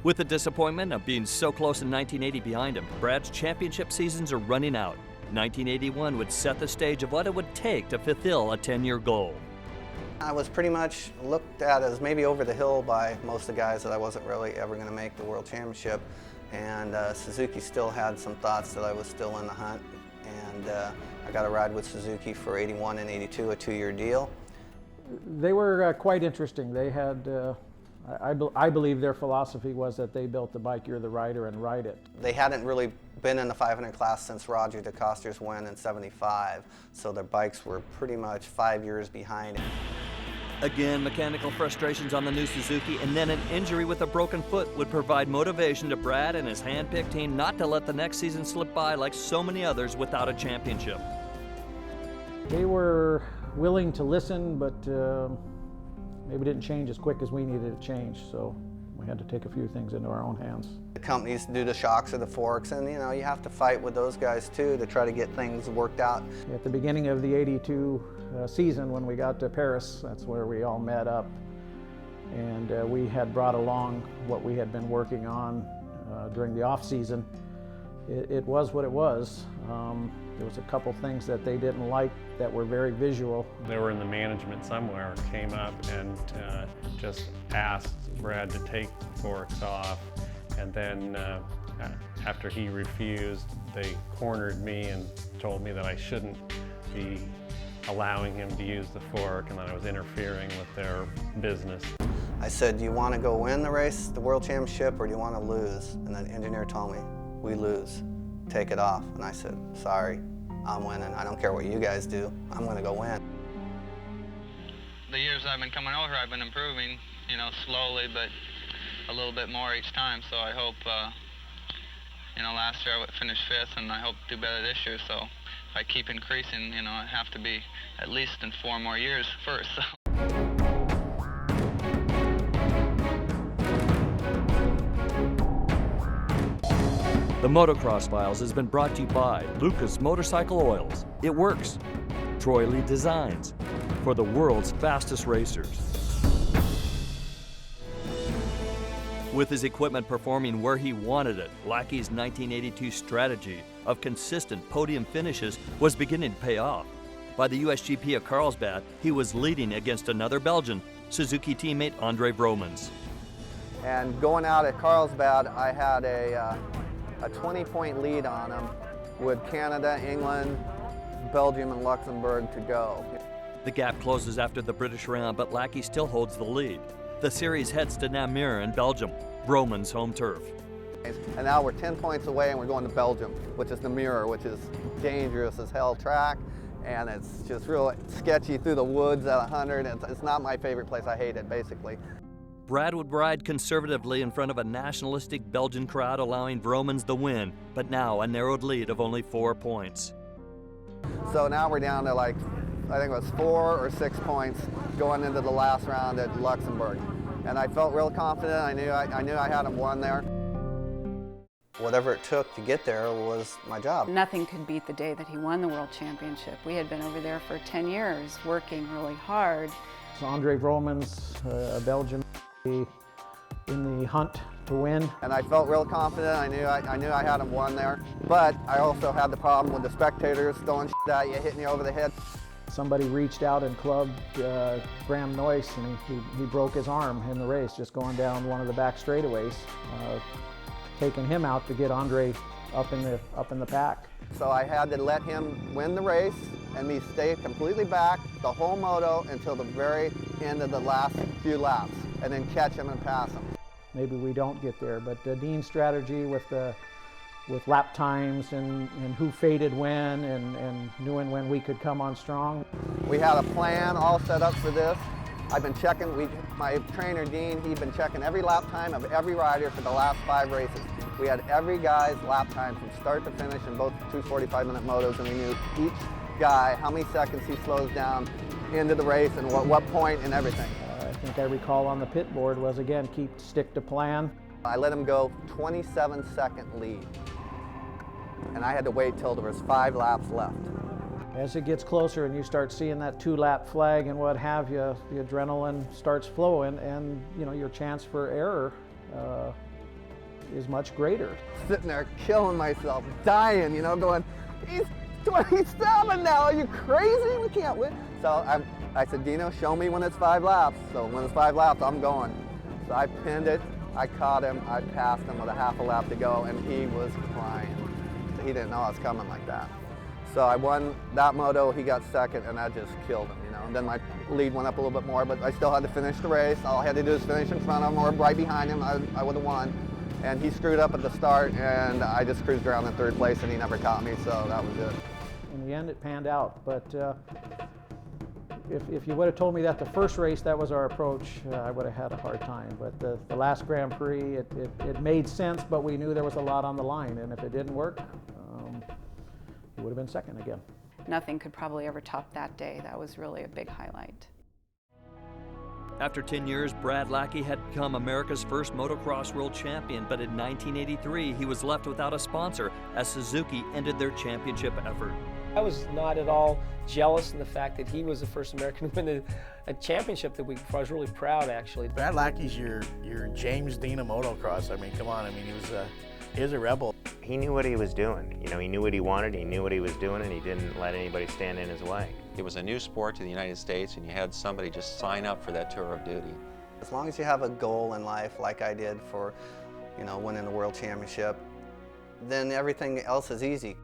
With the disappointment of being so close in 1980 behind him, Brad's championship seasons are running out. 1981 would set the stage of what it would take to fulfill a 10-year goal. I was pretty much looked at as maybe over the hill by most of the guys that I wasn't really ever going to make the World Championship. And Suzuki still had some thoughts that I was still in the hunt. And I got a ride with Suzuki for 81 and 82, a 2-year deal. They were quite interesting. They had, I believe their philosophy was that they built the bike, you're the rider, and ride it. They hadn't really been in the 500 class since Roger DeCoster's win in '75, so their bikes were pretty much 5 years behind. Again, mechanical frustrations on the new Suzuki and then an injury with a broken foot would provide motivation to Brad and his hand-picked team not to let the next season slip by like so many others without a championship. They were willing to listen, but maybe didn't change as quick as we needed to change, so we had to take a few things into our own hands. The companies do the shocks or the forks, and you know, you have to fight with those guys too to try to get things worked out. At the beginning of the '82 season, when we got to Paris, that's where we all met up, and we had brought along what we had been working on during the off season. It was what it was. There was a couple things that they didn't like that were very visual. They were in the management somewhere, came up and just asked Brad to take the forks off, and then after he refused, they cornered me and told me that I shouldn't be allowing him to use the fork and that I was interfering with their business. I said, do you want to go win the race, the World Championship, or do you want to lose? And the engineer told me, we lose, take it off. And I said, sorry, I'm winning. I don't care what you guys do, I'm going to go win. The years I've been coming over, I've been improving, you know, slowly, but a little bit more each time. So I hope, you know, last year I finished 5th, and I hope to do better this year. So if I keep increasing, you know, I have to be at least in 4 more years first. The Motocross Files has been brought to you by Lucas Motorcycle Oils. It works. Troy Lee Designs, for the world's fastest racers. With his equipment performing where he wanted it, Lackey's 1982 strategy of consistent podium finishes was beginning to pay off. By the USGP of Carlsbad, he was leading against another Belgian, Suzuki teammate Andre Vromans. And going out at Carlsbad, I had a 20-point lead on him with Canada, England, Belgium, and Luxembourg to go. The gap closes after the British round, but Lackey still holds the lead. The series heads to Namur in Belgium, Vromans' home turf. And now we're 10 points away and we're going to Belgium, which is Namur, which is dangerous as hell track. And it's just real sketchy through the woods at 100. It's not my favorite place. I hate it, basically. Brad would ride conservatively in front of a nationalistic Belgian crowd, allowing Vromans the win, but now a narrowed lead of only 4 points. So now we're down to like, I think it was 4 or 6 points going into the last round at Luxembourg. And I felt real confident. I knew I had him won there. Whatever it took to get there was my job. Nothing could beat the day that he won the World Championship. We had been over there for 10 years working really hard. So Andre Vromans, a Belgian, in the hunt to win. And I felt real confident. I knew I had him won there. But I also had the problem with the spectators throwing shit at you, hitting you over the head. Somebody reached out and clubbed Graham Noyce, and he broke his arm in the race, just going down one of the back straightaways, taking him out to get Andre up in the pack. So I had to let him win the race and me stay completely back the whole moto until the very end of the last few laps, and then catch him and pass him. Maybe we don't get there, but Dean's strategy with lap times and who faded when and knowing when we could come on strong. We had a plan all set up for this. I've been checking, my trainer Dean, he'd been checking every lap time of every rider for the last 5 races. We had every guy's lap time from start to finish in both 2 45-minute motos, and we knew each guy how many seconds he slows down into the race and what point and everything. I think I recall on the pit board was, again, stick to plan. I let him go 27-second lead, and I had to wait till there was 5 laps left. As it gets closer and you start seeing that 2-lap flag and what have you, the adrenaline starts flowing, and you know your chance for error is much greater. Sitting there killing myself, dying, you know, going, he's 27 now, are you crazy? We can't win. So I said, Dino, show me when it's 5 laps. So when it's 5 laps, I'm going. So I pinned it, I caught him, I passed him with a half a lap to go, and he was crying. He didn't know I was coming like that. So I won that moto, he got second, and that just killed him, you know. And then my lead went up a little bit more, but I still had to finish the race. All I had to do was finish in front of him or right behind him, I would have won. And he screwed up at the start, and I just cruised around in 3rd place, and he never caught me, so that was it. In the end, it panned out, but if you would have told me that the first race that was our approach, I would have had a hard time. But the last Grand Prix, it made sense, but we knew there was a lot on the line, and if it didn't work, it would have been second again. Nothing could probably ever top that day. That was really a big highlight. After 10 years, Brad Lackey had become America's first motocross world champion, but in 1983, he was left without a sponsor as Suzuki ended their championship effort. I was not at all jealous in the fact that he was the first American to win a championship that week. I was really proud, actually. Brad Lackey's your James Dean of motocross. I mean, come on. I mean, he was a rebel. He knew what he was doing. You know, he knew what he wanted, he knew what he was doing, and he didn't let anybody stand in his way. It was a new sport to the United States, and you had somebody just sign up for that tour of duty. As long as you have a goal in life, like I did for, you know, winning the world championship, then everything else is easy.